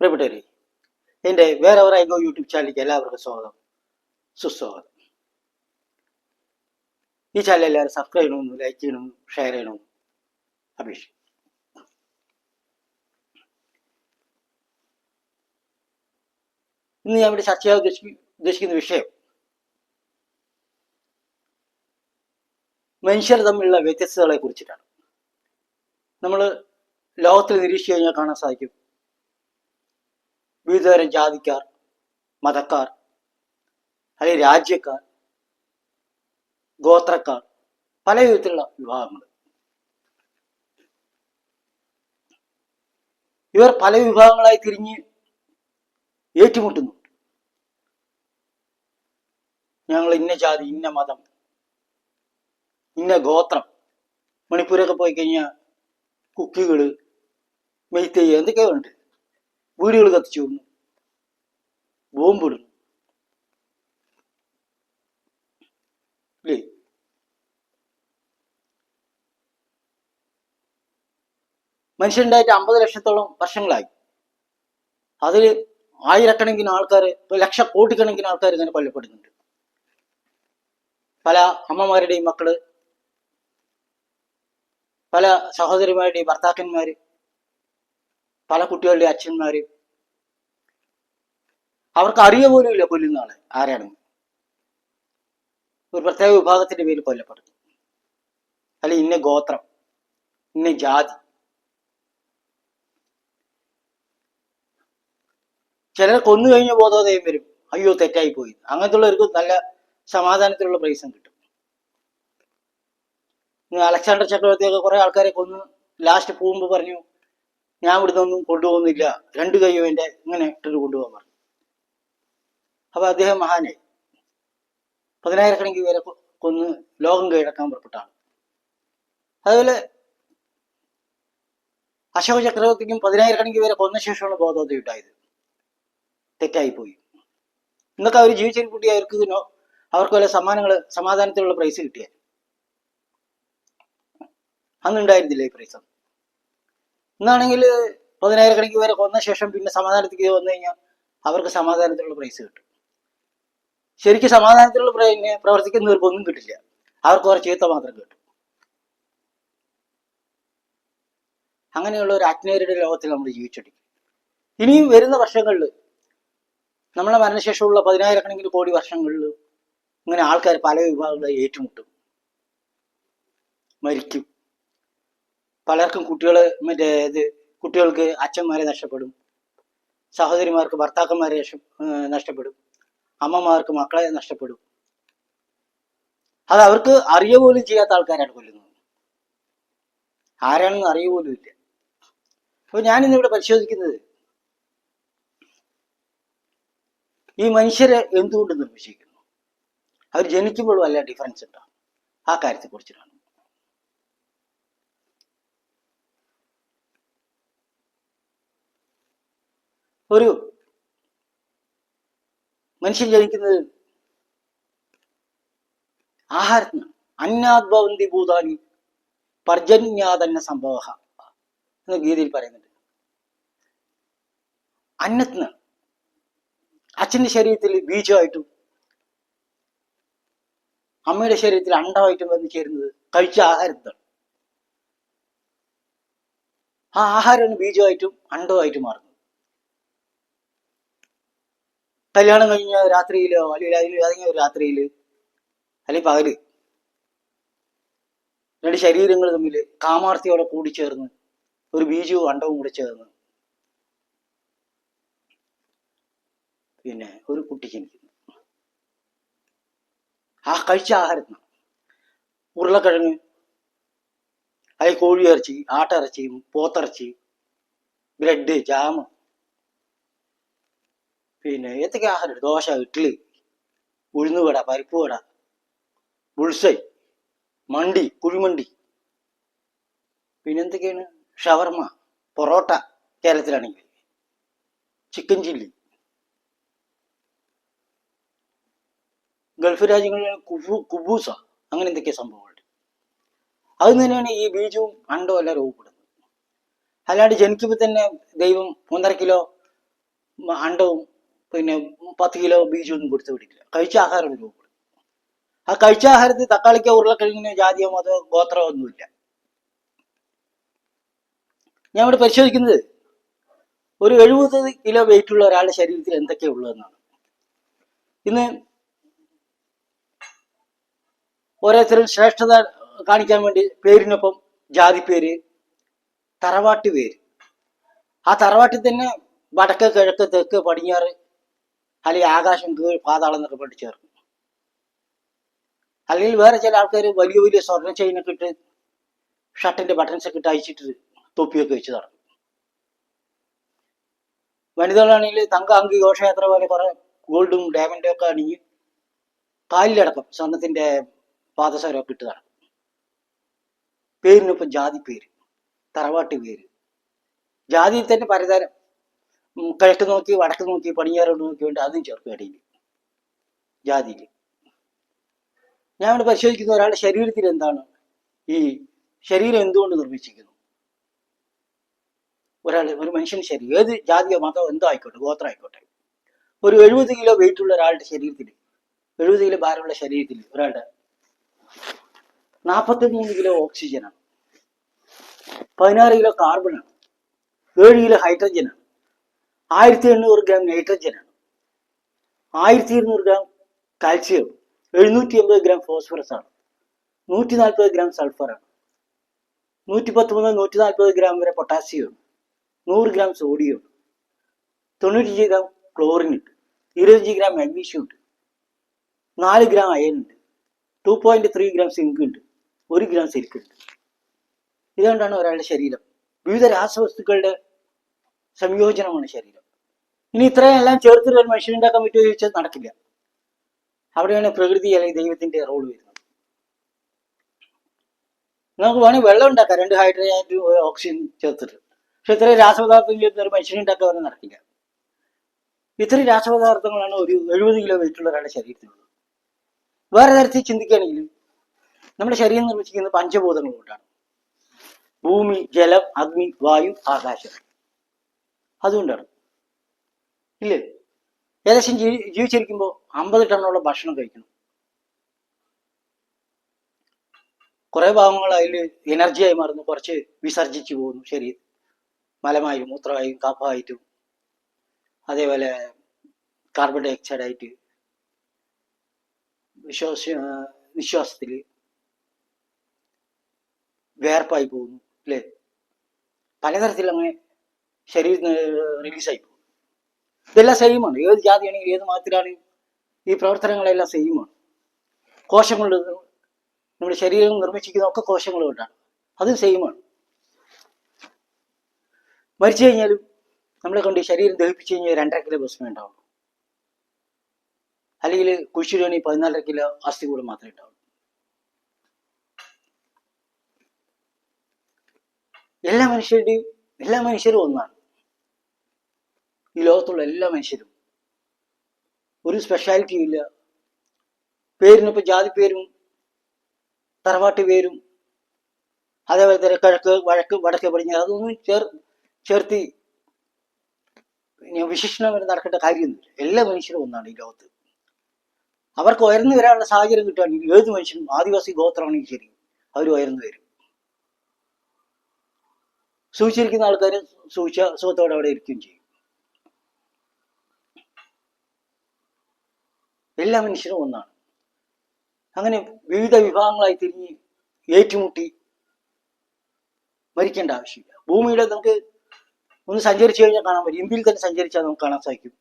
പ്രിയപ്പെട്ടവരെ, എൻ്റെ വേറെ ഐഗോ യൂട്യൂബ് ചാനലിലേക്ക് എല്ലാവർക്കും സ്വാഗതം, സുസ്വാഗതം. ഈ ചാനൽ എല്ലാവരും സബ്സ്ക്രൈബ് ചെയ്യണമെന്നും ലൈക്ക് ചെയ്യണമെന്നും ഷെയർ ചെയ്യണമെന്നും അപേക്ഷിക്കും. ഇന്ന് ഞാൻ ഇവിടെ ചർച്ച ചെയ്യാൻ ഉദ്ദേശിക്കുന്ന വിഷയം മനുഷ്യർ തമ്മിലുള്ള വ്യത്യസ്തതകളെ കുറിച്ചിട്ടാണ്. നമ്മൾ ലോകത്തിൽ നിരീക്ഷിച്ചു കഴിഞ്ഞാൽ കാണാൻ സാധിക്കും, വിവിധതരം ജാതിക്കാർ, മതക്കാർ, അല്ലെങ്കിൽ രാജ്യക്കാർ, ഗോത്രക്കാർ, പല വിധത്തിലുള്ള വിഭാഗങ്ങൾ. ഇവർ പല വിഭാഗങ്ങളായി തിരിഞ്ഞ് ഏറ്റുമുട്ടുന്നുണ്ട്. ഞങ്ങൾ ഇന്ന ജാതി, ഇന്ന മതം, ഇന്ന ഗോത്രം. മണിപ്പൂരൊക്കെ പോയി കഴിഞ്ഞാൽ കുക്കികള്, മെയ്തേയ്, എന്തൊക്കെയോ ഉണ്ട്. വീടുകൾ കത്തിച്ചു കൊന്നു, ബോംബിടുന്നു. അല്ലേ? മനുഷ്യനുണ്ടായിട്ട് 50 ലക്ഷത്തോളം വർഷങ്ങളായി. അതിൽ ആയിരക്കണക്കിന് ആൾക്കാർ, ലക്ഷക്കോടിക്കണക്കിന് ആൾക്കാർ ഇങ്ങനെ കൊല്ലപ്പെടുന്നുണ്ട്. പല അമ്മമാരുടെയും മക്കള്, പല സഹോദരിമാരുടെയും ഭർത്താക്കന്മാര്, പല കുട്ടികളുടെ അച്ഛന്മാര്. അവർക്ക് അറിയ പോലും ഇല്ല കൊല്ലുന്ന ആളെ ആരാണെന്ന്. ഒരു പ്രത്യേക വിഭാഗത്തിന്റെ പേരിൽ കൊല്ലപ്പെടുന്നു, അല്ലെ ഇന്ന ഗോത്രം, ഇന്ന ജാതി. ചിലരെ കൊന്നു കഴിഞ്ഞ ബോധോദയം വരും, അയ്യോ തെറ്റായി പോയി. അങ്ങനത്തുള്ളവർക്ക് നല്ല സമാധാനത്തിലുള്ള പ്രൈസും കിട്ടും. അലക്സാണ്ടർ ചക്രവർത്തിയൊക്കെ കുറെ ആൾക്കാരെ കൊന്ന് ലാസ്റ്റ് പോകുമ്പോൾ പറഞ്ഞു, ഞാൻ ഇവിടുന്ന് ഒന്നും കൊണ്ടുപോകുന്നില്ല, 2 കൈയും എൻ്റെ ഇങ്ങനെ ഇട്ടിട്ട് കൊണ്ടുപോകാൻ പറഞ്ഞു. അപ്പൊ അദ്ദേഹം മഹാനായി. 10,000 പേരെ കൊന്ന് ലോകം കീഴടക്കാൻ പുറപ്പെട്ടാണ്. അതുപോലെ അശോക ചക്രവർത്തിക്കും 10,000 പേരെ കൊന്ന ശേഷമാണ് ബോധോദയം ഉണ്ടായത്. തെറ്റായി പോയി. ഇന്നൊക്കെ അവർ ജീവിച്ചിരിപ്പുട്ടി അവർക്ക് വല്ല സമാധാനത്തിലുള്ള പ്രൈസ് കിട്ടിയ. അന്നുണ്ടായിരുന്നില്ല ഈ പ്രൈസ്. ഇന്നാണെങ്കിൽ 10,000 പേരെ കൊന്ന ശേഷം പിന്നെ സമാധാനത്തിലേക്ക് വന്നു കഴിഞ്ഞാൽ അവർക്ക് സമാധാനത്തിലുള്ള പ്രൈസ് കിട്ടും. ശരിക്കും സമാധാനത്തിലുള്ള പ്രവർത്തിക്കുന്നവർക്ക് ഒന്നും കിട്ടില്ല, അവർക്ക് കുറച്ച് ചീത്ത മാത്രം കിട്ടും. അങ്ങനെയുള്ള ഒരു അജ്ഞേയരുടെ ലോകത്തിൽ നമ്മൾ ജീവിച്ചിരിക്കും. ഇനിയും വരുന്ന വർഷങ്ങളിൽ, നമ്മളെ മരണശേഷമുള്ള 10,000 കോടി വർഷങ്ങളിൽ ഇങ്ങനെ ആൾക്കാർ പല വിഭാഗങ്ങളെ ഏറ്റുമുട്ടും, മരിക്കും. പലർക്കും കുട്ടികൾക്ക് അച്ഛന്മാരെ നഷ്ടപ്പെടും, സഹോദരിമാർക്ക് ഭർത്താക്കന്മാരെ നഷ്ടപ്പെടും, അമ്മമാർക്ക് മക്കളെ നഷ്ടപ്പെടും. അത് അവർക്ക് അറിയ പോലും ചെയ്യാത്ത ആൾക്കാരാണ് കൊല്ലുന്നത്. ആരാണെന്ന് അറിയ പോലും ഇല്ല. അപ്പൊ ഞാനിന്നിവിടെ പരിശോധിക്കുന്നത്, ഈ മനുഷ്യരെ എന്തുകൊണ്ട് നിർമ്മിച്ചിരിക്കുന്നു, അവർ ജനിക്കുമ്പോഴും വല്ല ഡിഫറൻസ് ഉണ്ടോ, ആ കാര്യത്തെ കുറിച്ചിട്ടാണ്. ഒരു മനുഷ്യൻ ജനിക്കുന്നത് ആഹാരത്തിനാണ്. അന്നാദ്ഭവന്തി ഭൂതാനി പർജന്യാതന്ന സംഭവ എന്ന് ഗീതയിൽ പറയുന്നുണ്ട്. അന്നത്തിനാണ്. അച്ഛന്റെ ശരീരത്തിൽ ബീജമായിട്ടും അമ്മയുടെ ശരീരത്തിൽ അണ്ടമായിട്ടും വന്നു ചേരുന്നത് കഴിച്ച ആഹാരത്തിനാണ്. ആ ആഹാരമാണ് ബീജമായിട്ടും അണ്ടമായിട്ടും മാറുന്നത്. കല്യാണം കഴിഞ്ഞ രാത്രിയിലോ അല്ലെങ്കിൽ ഏതെങ്കിലും ഒരു രാത്രിയിൽ അല്ലെങ്കിൽ പകല് 2 ശരീരങ്ങൾ തമ്മിൽ കാമാർത്ഥിയോടെ കൂടിച്ചേർന്ന് ഒരു ബീജവും അണ്ടവും കൂടി ചേർന്ന് പിന്നെ ഒരു കുട്ടി ജനിക്കുന്നു. ആ കഴിച്ച ആഹാരത്തിനാണ്. ഉരുളക്കിഴങ്ങ്, അല്ലെങ്കിൽ കോഴിയിറച്ചി, ആട്ടിറച്ചി, പോത്തിറച്ചി, ബ്രെഡ്, ജാം, പിന്നെ ഏതൊക്കെ ആഹാരം, ദോശ, ഇഡ്ഡലി, ഉഴുന്നുവട, പരിപ്പുവട, ബുൾസൈ, മണ്ടി, കുഴിമണ്ടി, പിന്നെന്തൊക്കെയാണ്, ഷവർമ, പൊറോട്ട കേരളത്തിലാണെങ്കിൽ, ചിക്കൻ ചില്ലി. ഗൾഫ് രാജ്യങ്ങളിൽ കുബൂസ, അങ്ങനെ എന്തൊക്കെയാ സംഭവങ്ങളുണ്ട്. അത് തന്നെയാണ് ഈ ബീജവും അണ്ടവും എല്ലാം രൂപപ്പെടുന്നത്. അല്ലാണ്ട് ജനിക്കുമ്പോൾ തന്നെ ദൈവം 1.5 കിലോ അണ്ടവും പിന്നെ 10 കിലോ ബീജമൊന്നും കൊടുത്തു വിടില്ല. കഴിച്ച ആഹാരം രൂപ. ആ കഴിച്ച ആഹാരത്തിൽ തക്കാളിക്കോ ഉരുളക്കിഴങ്ങിനോ ജാതിയോ മതോ ഗോത്രമോ ഒന്നുമില്ല. ഞാൻ ഇവിടെ പരിശോധിക്കുന്നത് ഒരു 70 കിലോ വെയിറ്റ് ഉള്ള ഒരാളുടെ ശരീരത്തിൽ എന്തൊക്കെയാണ് ഉള്ളതെന്നാണ്. ഇന്ന് ഓരോരുത്തരും ശ്രേഷ്ഠത കാണിക്കാൻ വേണ്ടി പേരിനൊപ്പം ജാതി പേര്, തറവാട്ട് പേര്, ആ തറവാട്ടിൽ തന്നെ വടക്ക് കിഴക്ക് തെക്ക് പടിഞ്ഞാറ് അല്ലെങ്കിൽ ആകാശം കീഴ് പാതാളം എന്നൊക്കെ പഠിച്ചു ചേർക്കും. അല്ലെങ്കിൽ വേറെ ചില ആൾക്കാർ വലിയ വലിയ സ്വർണ്ണ ചെയിനൊക്കെ ഇട്ട് ഷർട്ടിന്റെ ബട്ടൺസ് ഒക്കെ ഇട്ട് അയച്ചിട്ട് തൊപ്പിയൊക്കെ വെച്ച് നടക്കും. വനിതകളാണെങ്കിൽ തങ്ക അങ്കി ഘോഷയാത്ര പോലെ കുറെ ഗോൾഡും ഡയമണ്ടും ഒക്കെ അണിഞ്ഞ് കാലിലടക്കം സ്വർണത്തിന്റെ പാദസരമൊക്കെ ഇട്ട് നടക്കും. പേരിനൊപ്പം ജാതി പേര്, തറവാട്ട് പേര്, ജാതിയിൽ തന്നെ പലതരം, കിഴക്ക് നോക്കി വടക്ക് നോക്കി പടിഞ്ഞാറോട്ട് നോക്കി വേണ്ടി അതും ചേർക്കും ഇടയിൽ ജാതിയിൽ. ഞാൻ ഇവിടെ പരിശോധിക്കുന്ന ഒരാളുടെ ശരീരത്തിൽ എന്താണ്, ഈ ശരീരം എന്തുകൊണ്ട് നിർമ്മിച്ചിരിക്കുന്നു. ഒരു മനുഷ്യന്റെ ശരീരം ഏത് ജാതിയോ മതമോ എന്തോ ആയിക്കോട്ടെ, ഗോത്രം ആയിക്കോട്ടെ, ഒരു 70 കിലോ വെയിറ്റ് ഉള്ള ഒരാളുടെ ശരീരത്തിൽ, 70 കിലോ ഭാരമുള്ള ശരീരത്തിൽ ഒരാളുടെ 43 കിലോ ഓക്സിജനാണ്, 16 കിലോ കാർബണാണ്, 7 കിലോ ഹൈഡ്രജനാണ്, 1800 ഗ്രാം നൈട്രജനാണ്, 1200 ഗ്രാം കാൽസ്യം, 780 ഗ്രാം ഫോസ്ഫറസ് ആണ്, 140 ഗ്രാം സൾഫറാണ്, 110 മുതൽ 140 ഗ്രാം വരെ potassium, 100 gram sodium, 95 gram chlorine ഉണ്ട്, 25 ഗ്രാം മാഗ്നീഷ്യം ഉണ്ട്, 4 ഗ്രാം അയൺ ഉണ്ട്, 2.3 ഗ്രാം സിങ്ക് ഉണ്ട്, 1 ഗ്രാം സിൽക്ക് ഉണ്ട്. ഇതുകൊണ്ടാണ് ഒരാളുടെ ശരീരം. വിവിധ രാസവസ്തുക്കളുടെ സംയോജനമാണ് ശരീരം. ഇനി ഇത്രയും എല്ലാം ചേർത്ത് ഒരു മനുഷ്യനുണ്ടാക്കാൻ പറ്റുമോ ചോദിച്ചാൽ നടക്കില്ല. അവിടെയാണ് പ്രകൃതി അല്ലെങ്കിൽ ദൈവത്തിന്റെ റോൾ വരുന്നത്. നമുക്ക് വേണമെങ്കിൽ വെള്ളം ഉണ്ടാക്കാം 2 ഹൈഡ്രജൻ ഓക്സിജൻ ചേർത്തിട്ട്. പക്ഷെ ഇത്രയും രാസപദാർത്ഥം ചേർത്ത് ഒരു മനുഷ്യനുണ്ടാക്കാൻ പറഞ്ഞാൽ നടക്കില്ല. ഇത്രയും രാസപദാർത്ഥങ്ങളാണ് ഒരു 70 കിലോ വെയിറ്റ് ഉള്ള ഒരാളുടെ ശരീരത്തിലുള്ളത്. വേറെ തരത്തിൽ ചിന്തിക്കുകയാണെങ്കിൽ നമ്മുടെ ശരീരം നിർമ്മിച്ചിരിക്കുന്നത് പഞ്ചഭൂതങ്ങൾ കൊണ്ടാണ്. ഭൂമി, ജലം, അഗ്നി, വായു, ആകാശം. അതുകൊണ്ടാണ് ഇല്ലേ, ഏകദേശം ജീവിച്ചിരിക്കുമ്പോൾ 50 ടണ്ണോളം ഭക്ഷണം കഴിക്കണം. കുറെ ഭാഗങ്ങൾ അതിൽ എനർജിയായി മാറുന്നു, കുറച്ച് വിസർജിച്ചു പോകുന്നു ശരീരം, മലമായും മൂത്രമായും കഫമായിട്ടും അതേപോലെ കാർബൺ ഡൈ ഓക്സൈഡ് ആയിട്ട് നിശ്വാസത്തിൽ വേർപ്പായി പോകുന്നു അല്ലേ, പലതരത്തിൽ അങ്ങനെ ശരീരത്തിന് റിലീസായി പോകും. ഇതെല്ലാം സെയിമാണ്. ഏത് ജാതിയാണെങ്കിലും ഏത് മതത്തിലാണെങ്കിലും ഈ പ്രവർത്തനങ്ങളെല്ലാം സെയിമാണ്. കോശങ്ങൾ, നമ്മുടെ ശരീരം നിർമ്മിച്ചിരിക്കുന്ന ഒക്കെ കോശങ്ങൾ കൊണ്ടാണ്, അതും സെയിമാണ്. മരിച്ചു കഴിഞ്ഞാലും നമ്മളെ കൊണ്ട് ശരീരം ദഹിപ്പിച്ചു കഴിഞ്ഞാൽ 2.5 കിലോ ഭസ്മേ ഉണ്ടാവുള്ളൂ. അല്ലെങ്കിൽ കുഴിച്ചിടുകയാണെങ്കിൽ 14 കിലോ അസ്ഥി കൂടെ മാത്രമേ ഉണ്ടാവുള്ളൂ. എല്ലാ മനുഷ്യരും ഒന്നാണ്. ഈ ലോകത്തുള്ള എല്ലാ മനുഷ്യരും ഒരു സ്പെഷ്യാലിറ്റിയും ഇല്ല. പേരിനിപ്പോൾ ജാതി പേരും തറവാട്ട് പേരും അതേപോലെ തന്നെ കിഴക്ക് വടക്ക് പടിഞ്ഞാറ് അതൊന്നും ചേർത്തി വിശേഷണം വരെ നടക്കേണ്ട കാര്യമൊന്നുമില്ല. എല്ലാ മനുഷ്യരും ഒന്നാണ് ഈ ലോകത്ത്. അവർക്ക് ഉയർന്നു വരാനുള്ള സാഹചര്യം കിട്ടുകയാണെങ്കിൽ ഏത് മനുഷ്യനും, ആദിവാസി ഗോത്രമാണെങ്കിൽ ശരി, അവർ ഉയർന്നു വരും. സൂക്ഷിച്ചിരിക്കുന്ന ആൾക്കാർ സുഖത്തോടെ അവിടെ ഇരിക്കുകയും ചെയ്യും. എല്ലാ മനുഷ്യരും ഒന്നാണ്. അങ്ങനെ വിവിധ വിഭാഗങ്ങളായി തിരിഞ്ഞ് ഏറ്റുമുട്ടി മരിക്കേണ്ട ആവശ്യമില്ല. ഭൂമിയുടെ നമുക്ക് ഒന്ന് സഞ്ചരിച്ചു കഴിഞ്ഞാൽ കാണാൻ പറ്റും. ഇന്ത്യയിൽ തന്നെ സഞ്ചരിച്ചാൽ നമുക്ക് കാണാൻ സാധിക്കും.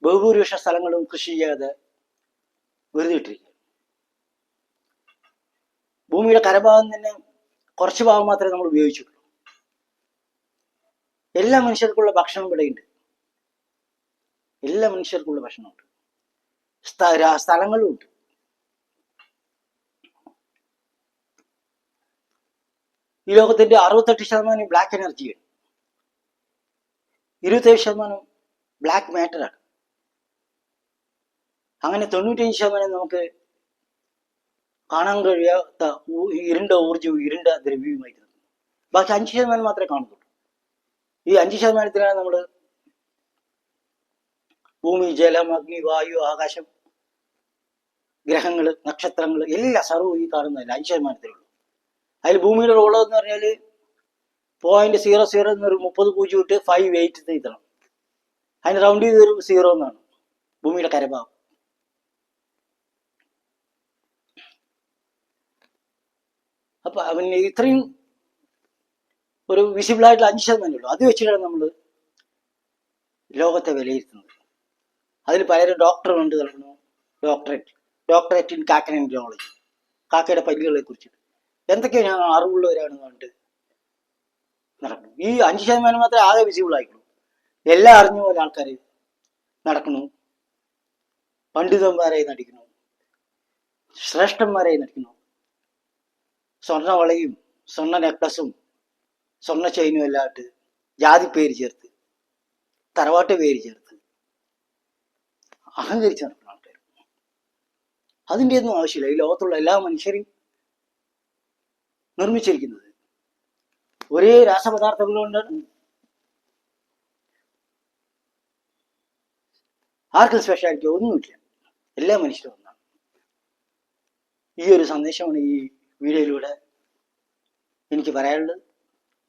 ബഹുഭൂരിപക്ഷ സ്ഥലങ്ങളും കൃഷി ചെയ്യാതെ വെറുതെ ഇട്ടിരിക്കുക. ഭൂമിയുടെ കരഭാഗം തന്നെ കുറച്ച് ഭാഗം മാത്രമേ നമ്മൾ ഉപയോഗിച്ചുള്ളൂ. എല്ലാ മനുഷ്യർക്കുള്ള ഭക്ഷണം ഇവിടെയുണ്ട്. എല്ലാ മനുഷ്യർക്കുള്ള ഭക്ഷണമുണ്ട്, സ്ഥലങ്ങളും ഉണ്ട്. ഈ ലോകത്തിന്റെ 68% ബ്ലാക്ക് എനർജിയാണ്, 27% ബ്ലാക്ക് മാറ്ററാണ്. അങ്ങനെ 95% നമുക്ക് കാണാൻ കഴിയാത്ത ഇരുണ്ട ഊർജവും ഇരുണ്ട ദ്രവ്യവുമായിട്ട് നിൽക്കുന്നു. ബാക്കി 5% മാത്രമേ കാണുന്നുള്ളൂ. ഈ 5%-ത്തിനാണ് നമ്മൾ ഭൂമി, ജലം, അഗ്നി, വായു, ആകാശം, ഗ്രഹങ്ങൾ, നക്ഷത്രങ്ങൾ എല്ലാം സർവ്വം ഈ കാണുന്നതല്ല 5%. അതിൽ ഭൂമിയുടെ റോള് എന്ന് പറഞ്ഞാൽ 0.00 എന്നൊരു 30 പൂജ്യം ഇട്ട് 5 8 എഴുതണം. അതിന് റൗണ്ട് ചെയ്ത് ഒരു 0 എന്നാണ് ഭൂമിയുടെ കരഭാഗം. അപ്പൊ അവന് ഇത്രയും ഒരു വിസിബിൾ ആയിട്ടുള്ള 5% ഉള്ളൂ. അത് വെച്ചിട്ടാണ് നമ്മൾ ലോകത്തെ വിലയിരുത്തുന്നത്. അതിൽ പലരും ഡോക്ടറുണ്ട് നടക്കുന്നു, ഡോക്ടറേറ്റ് ഇൻ കാക്കൻ എൻജിയോളജി, കാക്കയുടെ പല്ലുകളെ കുറിച്ചിട്ട് എന്തൊക്കെയാണ് ഞാൻ അറിവുള്ളവരാണ് കണ്ട് നടക്കുന്നു. ഈ 5% മാത്രമേ ആകെ വിസിബിൾ ആയിട്ടുള്ളൂ. എല്ലാം അറിഞ്ഞ പോലെ ആൾക്കാർ നടക്കുന്നു, പണ്ഡിതന്മാരായി നടിക്കുന്നു, ശ്രേഷ്ഠന്മാരായി നടിക്കുന്നു. സ്വർണ്ണ വളയും സ്വർണ്ണ നെക്ലസും സ്വർണ്ണ ചെയിനും എല്ലാം ഇട്ട് ജാതി പേര് ചേർത്ത് തറവാട്ട് പേര് ചേർത്ത് അഹങ്കരിച്ച് നടക്കുന്ന ആൾക്കാർ. അതിൻ്റെ ഒന്നും ആവശ്യമില്ല. ഈ ലോകത്തുള്ള എല്ലാ മനുഷ്യരും നിർമ്മിച്ചിരിക്കുന്നത് ഒരേ രാസപദാർത്ഥങ്ങൾ കൊണ്ടാണ്. ആർക്കും സ്പെഷ്യാലിറ്റി ഒന്നുമില്ല, എല്ലാ മനുഷ്യരും ഒന്നാണ്. ഈ ഒരു സന്ദേശമാണ് ഈ വീഡിയോയിലൂടെ എനിക്ക് പറയാനുള്ളത്.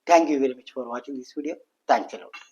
Thank you very much for watching this video. Thanks a lot.